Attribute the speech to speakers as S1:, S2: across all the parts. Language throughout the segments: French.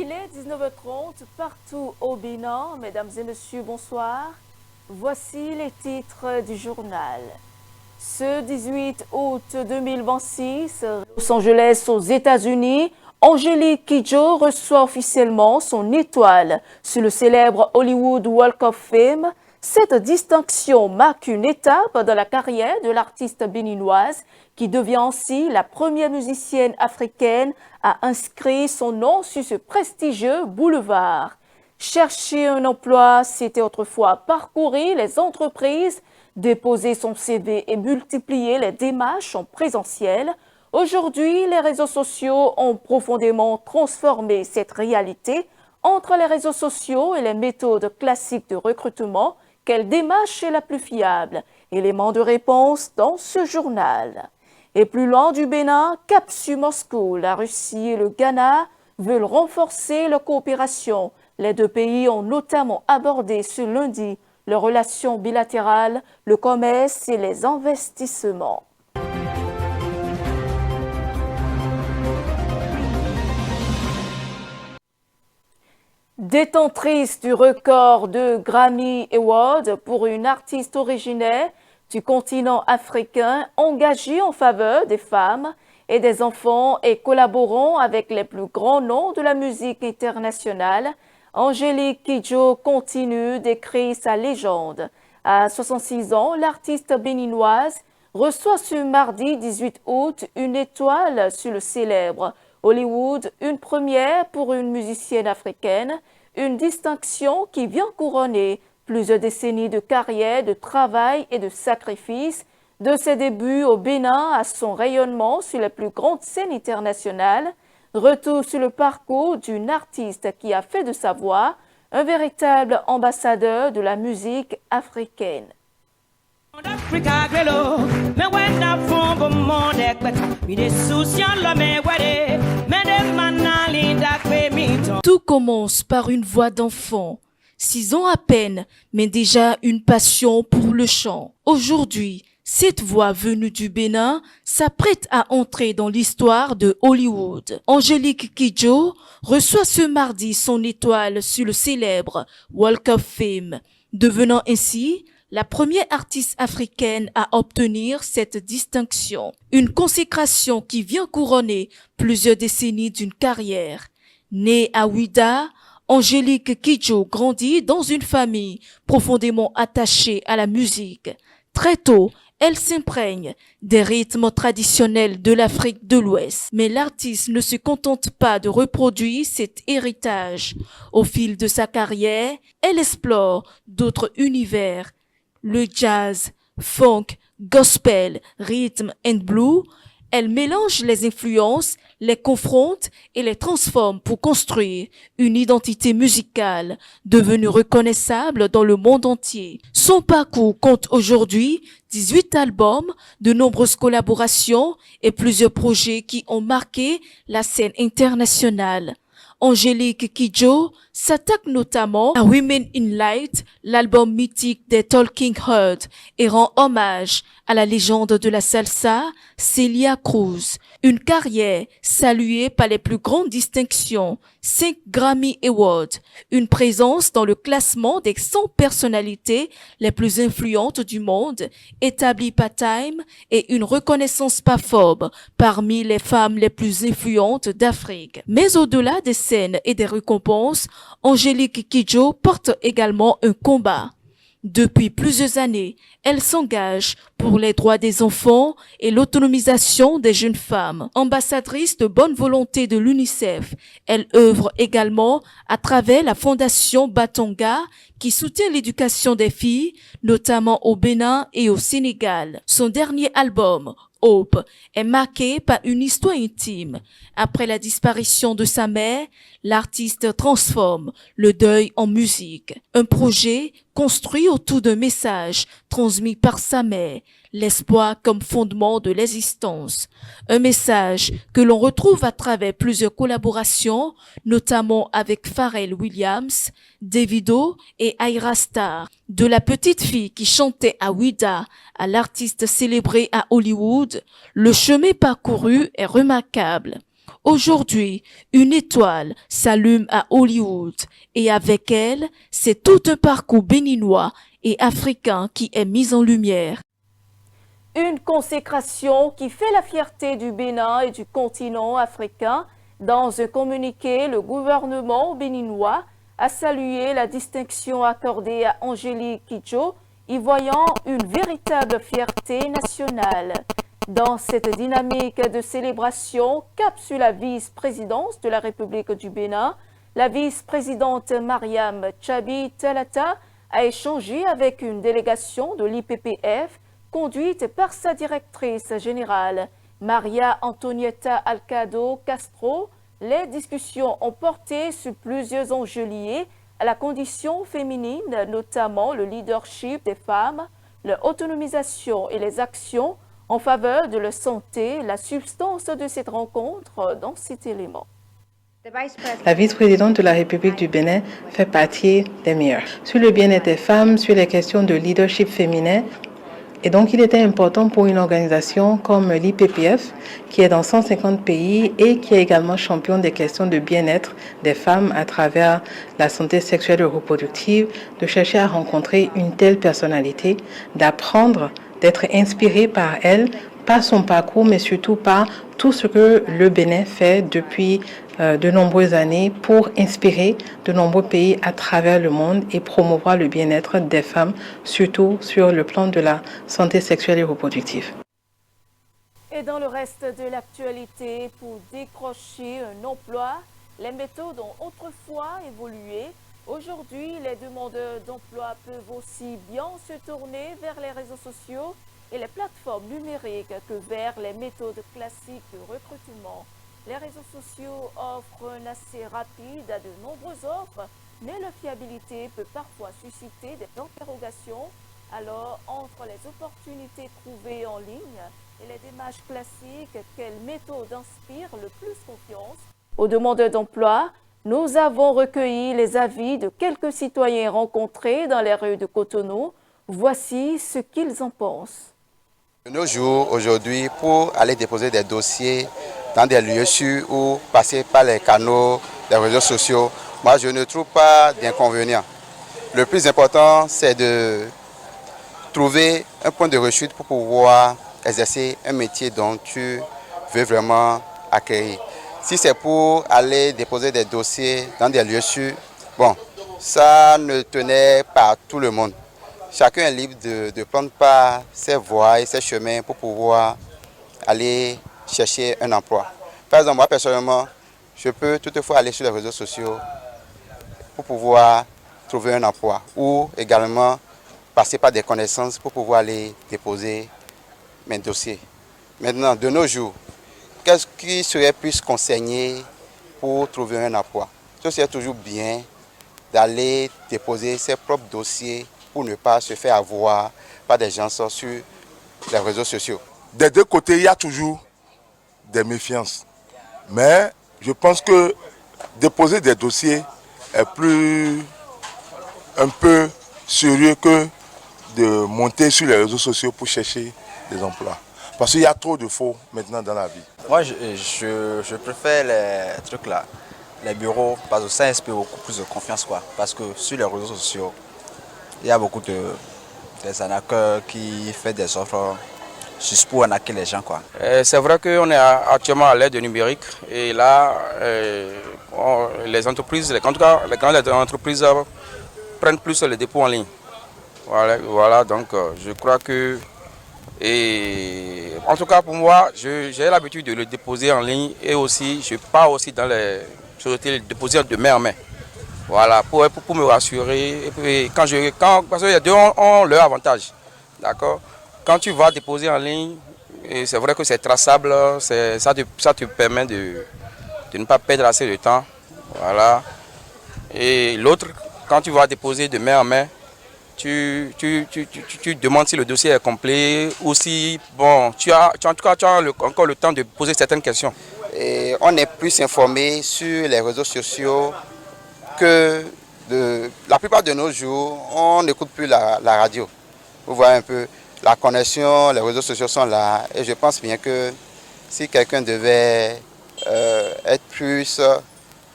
S1: Il est 19h30 partout au Bénin. Mesdames et messieurs, bonsoir. Voici les titres du journal. Ce 18 août 2026, Los Angeles aux États-Unis, Angélique Kidjo reçoit officiellement son étoile sur le célèbre Hollywood Walk of Fame. Cette distinction marque une étape dans la carrière de l'artiste béninoise qui devient ainsi la première musicienne africaine à inscrire son nom sur ce prestigieux boulevard. Chercher un emploi, c'était autrefois parcourir les entreprises, déposer son CV et multiplier les démarches en présentiel. Aujourd'hui, les réseaux sociaux ont profondément transformé cette réalité. Entre les réseaux sociaux et les méthodes classiques de recrutement, quelle démarche est la plus fiable? Élément de réponse dans ce journal. Et plus loin du Bénin, cap sur Moscou, la Russie et le Ghana veulent renforcer leur coopération. Les deux pays ont notamment abordé ce lundi leurs relations bilatérales, le commerce et les investissements. Détentrice du record de Grammy Award pour une artiste originaire du continent africain engagée en faveur des femmes et des enfants et collaborant avec les plus grands noms de la musique internationale, Angélique Kidjo continue d'écrire sa légende. À 66 ans, l'artiste béninoise reçoit ce mardi 18 août une étoile sur le célèbre Hollywood, une première pour une musicienne africaine, une distinction qui vient couronner plusieurs décennies de carrière, de travail et de sacrifice, de ses débuts au Bénin à son rayonnement sur les plus grandes scènes internationales. Retour sur le parcours d'une artiste qui a fait de sa voix un véritable ambassadeur de la musique africaine.
S2: Tout commence par une voix d'enfant. 6 ans à peine, mais déjà une passion pour le chant. Aujourd'hui, cette voix venue du Bénin s'apprête à entrer dans l'histoire de Hollywood. Angélique Kidjo reçoit ce mardi son étoile sur le célèbre Walk of Fame, devenant ainsi la première artiste africaine à obtenir cette distinction. Une consécration qui vient couronner plusieurs décennies d'une carrière. Née à Ouidah, Angélique Kidjo grandit dans une famille profondément attachée à la musique. Très tôt, elle s'imprègne des rythmes traditionnels de l'Afrique de l'Ouest. Mais l'artiste ne se contente pas de reproduire cet héritage. Au fil de sa carrière, elle explore d'autres univers. Le jazz, funk, gospel, rhythm and blues. Elle mélange les influences, les confronte et les transforme pour construire une identité musicale devenue reconnaissable dans le monde entier. Son parcours compte aujourd'hui 18 albums, de nombreuses collaborations et plusieurs projets qui ont marqué la scène internationale. Angélique Kidjo s'attaque notamment à Women in Light, l'album mythique des Talking Hearts, et rend hommage à la légende de la salsa, Celia Cruz. Une carrière saluée par les plus grandes distinctions, 5 Grammy Awards, une présence dans le classement des 100 personnalités les plus influentes du monde, établi par Time, et une reconnaissance par Forbes parmi les femmes les plus influentes d'Afrique. Mais au-delà des scènes et des récompenses, Angélique Kidjo porte également un combat. Depuis plusieurs années, elle s'engage pour les droits des enfants et l'autonomisation des jeunes femmes. Ambassadrice de bonne volonté de l'UNICEF, elle œuvre également à travers la fondation Batonga qui soutient l'éducation des filles, notamment au Bénin et au Sénégal. Son dernier album, Hope, est marqué par une histoire intime. Après la disparition de sa mère, l'artiste transforme le deuil en musique. Un projet construit autour d'un message transmis par sa mère, l'espoir comme fondement de l'existence. Un message que l'on retrouve à travers plusieurs collaborations, notamment avec Pharrell Williams, Davido et Ayra Starr. De la petite fille qui chantait à Ouidah à l'artiste célébré à Hollywood, le chemin parcouru est remarquable. Aujourd'hui, une étoile s'allume à Hollywood et avec elle, c'est tout un parcours béninois et africain qui est mis en lumière.
S1: Une consécration qui fait la fierté du Bénin et du continent africain. Dans un communiqué, le gouvernement béninois a salué la distinction accordée à Angélique Kidjo, y voyant une véritable fierté nationale. Dans cette dynamique de célébration, cap sur la vice-présidence de la République du Bénin, la vice-présidente Mariam Tchabi Talata a échangé avec une délégation de l'IPPF conduite par sa directrice générale, Maria Antonietta Alcado Castro. Les discussions ont porté sur plusieurs enjeux liés à la condition féminine, notamment le leadership des femmes, leur autonomisation et les actions en faveur de la santé. La substance de cette rencontre dans cet élément.
S3: La vice-présidente de la République du Bénin fait partie des meilleures. Sur le bien-être des femmes, sur les questions de leadership féminin. Et donc, il était important pour une organisation comme l'IPPF, qui est dans 150 pays et qui est également champion des questions de bien-être des femmes à travers la santé sexuelle et reproductive, de chercher à rencontrer une telle personnalité, d'apprendre, d'être inspiré par elle, par son parcours, mais surtout par tout ce que le Bénin fait depuis de nombreuses années pour inspirer de nombreux pays à travers le monde et promouvoir le bien-être des femmes, surtout sur le plan de la santé sexuelle et reproductive.
S1: Et dans le reste de l'actualité, pour décrocher un emploi, les méthodes ont autrefois évolué. Aujourd'hui, les demandeurs d'emploi peuvent aussi bien se tourner vers les réseaux sociaux et les plateformes numériques que vers les méthodes classiques de recrutement. Les réseaux sociaux offrent un accès rapide à de nombreuses offres, mais leur fiabilité peut parfois susciter des interrogations. Alors, entre les opportunités trouvées en ligne et les démarches classiques, quelle méthode inspire le plus confiance aux demandeurs d'emploi? Nous avons recueilli les avis de quelques citoyens rencontrés dans les rues de Cotonou. Voici ce qu'ils en pensent.
S4: De nos jours, aujourd'hui, pour aller déposer des dossiers dans des lieux sûrs ou passer par les canaux des réseaux sociaux, moi je ne trouve pas d'inconvénient. Le plus important, c'est de trouver un point de rechute pour pouvoir exercer un métier dont tu veux vraiment acquérir. Si c'est pour aller déposer des dossiers dans des lieux sûrs, bon, ça ne tenait pas tout le monde. Chacun est libre de prendre par ses voies et ses chemins pour pouvoir aller chercher un emploi. Par exemple, moi personnellement, je peux toutefois aller sur les réseaux sociaux pour pouvoir trouver un emploi ou également passer par des connaissances pour pouvoir aller déposer mes dossiers. Maintenant, de nos jours, qu'est-ce qui serait plus conseillé pour trouver un emploi? Ce serait toujours bien d'aller déposer ses propres dossiers pour ne pas se faire avoir par des gens sur les réseaux sociaux.
S5: Des deux côtés, il y a toujours des méfiances. Mais je pense que déposer des dossiers est un peu sérieux que de monter sur les réseaux sociaux pour chercher des emplois. Parce qu'il y a trop de faux maintenant dans la vie.
S6: Moi, je préfère les trucs là, les bureaux, parce que ça inspire beaucoup plus de confiance, quoi. Parce que sur les réseaux sociaux, il y a beaucoup des arnaqueurs qui font des offres juste pour arnaquer les gens, quoi.
S7: C'est vrai qu'on est actuellement à l'ère du numérique et là, les entreprises, en tout cas les grandes entreprises prennent plus les dépôts en ligne. Voilà donc je crois que, et en tout cas pour moi, j'ai l'habitude de le déposer en ligne et aussi je pars aussi dans les sociétés le déposer de main en main. Voilà, pour me rassurer. Et puis parce que les deux ont leur avantage. D'accord? Quand tu vas déposer en ligne, c'est vrai que c'est traçable, ça te permet de ne pas perdre assez de temps. Voilà. Et l'autre, quand tu vas déposer de main en main, tu demandes si le dossier est complet ou si, bon, en tout cas, tu as encore le temps de poser certaines questions.
S4: Et on est plus informé sur les réseaux sociaux que la plupart de nos jours, on n'écoute plus la radio. Vous voyez un peu, la connexion, les réseaux sociaux sont là. Et je pense bien que si quelqu'un devait être plus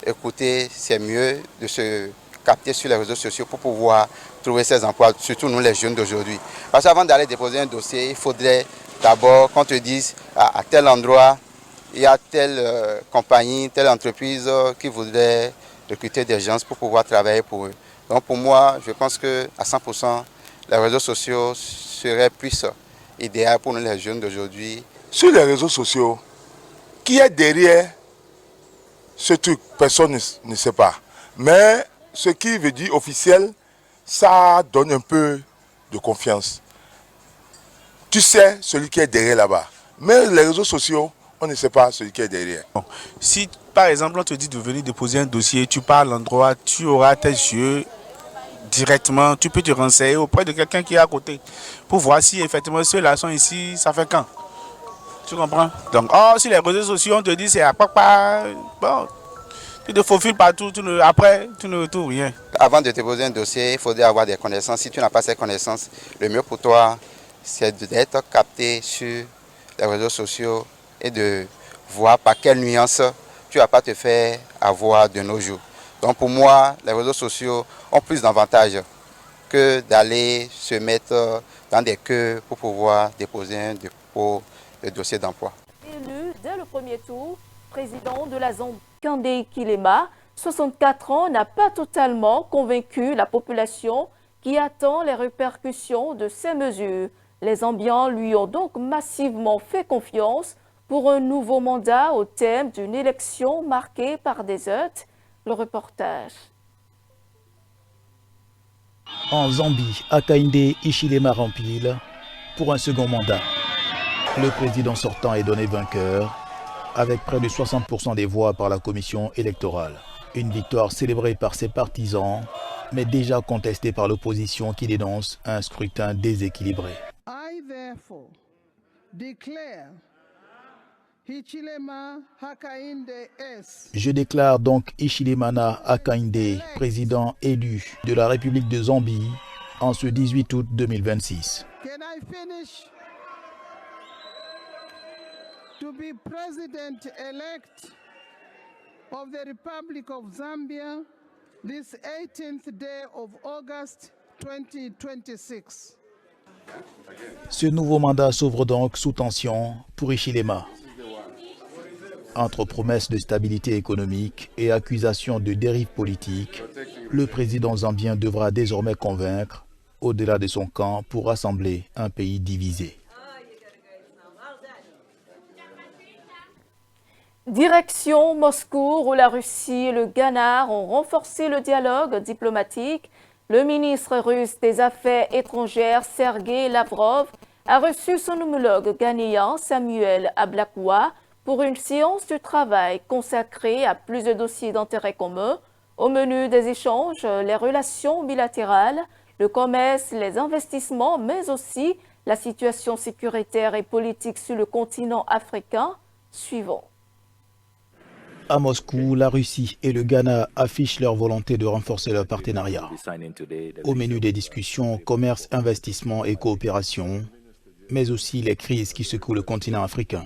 S4: écouté, c'est mieux de se capter sur les réseaux sociaux pour pouvoir trouver ces emplois, surtout nous les jeunes d'aujourd'hui. Parce qu'avant d'aller déposer un dossier, il faudrait d'abord qu'on te dise à tel endroit, il y a telle compagnie, telle entreprise qui voudrait recruter des gens pour pouvoir travailler pour eux. Donc pour moi, je pense qu'à 100%, les réseaux sociaux seraient plus idéaux pour nous les jeunes d'aujourd'hui.
S5: Sur les réseaux sociaux, qui est derrière ce truc, personne ne sait pas. Mais ce qui veut dire officiel, ça donne un peu de confiance. Tu sais celui qui est derrière là-bas. Mais les réseaux sociaux, on ne sait pas celui qui est derrière.
S8: Si par exemple on te dit de venir déposer un dossier, tu pars à l'endroit, tu auras tes yeux directement, tu peux te renseigner auprès de quelqu'un qui est à côté pour voir si effectivement ceux-là sont ici, ça fait quand. Tu comprends? Donc, si les réseaux sociaux on te dit c'est à papa, bon, tu te faufiles partout, après tu ne retrouves rien.
S4: Avant de déposer un dossier, il faudrait avoir des connaissances. Si tu n'as pas ces connaissances, le mieux pour toi, c'est d'être capté sur les réseaux sociaux et de voir par quelle nuance tu ne vas pas te faire avoir de nos jours. Donc pour moi, les réseaux sociaux ont plus d'avantages que d'aller se mettre dans des queues pour pouvoir déposer un dépôt de dossier d'emploi.
S1: Élu dès le premier tour, président de la Zambie, Kande Hichilema, 64 ans, n'a pas totalement convaincu la population qui attend les répercussions de ces mesures. Les Zambiens lui ont donc massivement fait confiance pour un nouveau mandat au thème d'une élection marquée par des heurts. Le reportage.
S9: En Zambie, Hakainde Hichilema rempile pour un second mandat. Le président sortant est donné vainqueur avec près de 60% des voix par la commission électorale. Une victoire célébrée par ses partisans, mais déjà contestée par l'opposition qui dénonce un scrutin déséquilibré.
S10: I therefore declare Hichilema Hakainde S.
S9: Je déclare donc Hichilemana Hakainde, président élu de la République de Zambie en ce 18 août 2026.
S10: Can I finish? To be president-elect of the Republic of Zambia this 18th day of August 2026.
S9: Ce nouveau mandat s'ouvre donc sous tension pour Hichilema. Entre promesses de stabilité économique et accusations de dérive politique, le président zambien devra désormais convaincre, au-delà de son camp, pour rassembler un pays divisé.
S1: Direction Moscou, où la Russie et le Ghana ont renforcé le dialogue diplomatique. Le ministre russe des Affaires étrangères, Sergei Lavrov, a reçu son homologue ghanéen, Samuel Ablakwa, pour une séance de travail consacrée à plusieurs dossiers d'intérêt commun. Au menu des échanges, les relations bilatérales, le commerce, les investissements, mais aussi la situation sécuritaire et politique sur le continent africain. Suivant.
S9: À Moscou, la Russie et le Ghana affichent leur volonté de renforcer leur partenariat. Au menu des discussions, commerce, investissement et coopération, mais aussi les crises qui secouent le continent africain.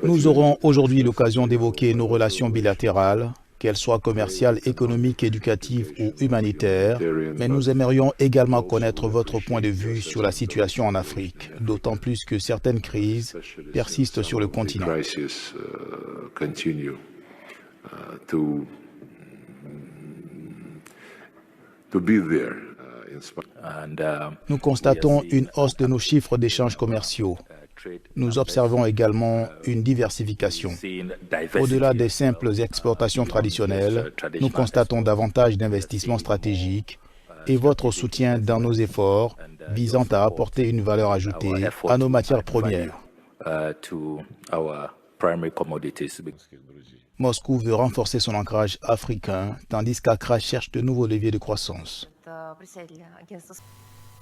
S9: Nous aurons aujourd'hui l'occasion d'évoquer nos relations bilatérales, qu'elles soient commerciales, économiques, éducatives ou humanitaires, mais nous aimerions également connaître votre point de vue sur la situation en Afrique, d'autant plus que certaines crises persistent sur le continent. Nous constatons une hausse de nos chiffres d'échanges commerciaux. Nous observons également une diversification. Au-delà des simples exportations traditionnelles, nous constatons davantage d'investissements stratégiques et votre soutien dans nos efforts visant à apporter une valeur ajoutée à nos matières premières. Moscou veut renforcer son ancrage africain, tandis qu'Accra cherche de nouveaux leviers de croissance.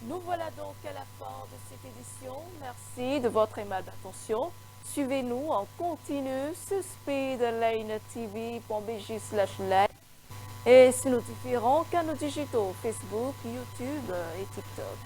S1: Nous voilà donc à la fin de cette édition. Merci de votre aimable attention. Suivez-nous en continu sur speedlinetv.bj/live et sur nos différents canaux digitaux Facebook, YouTube et TikTok.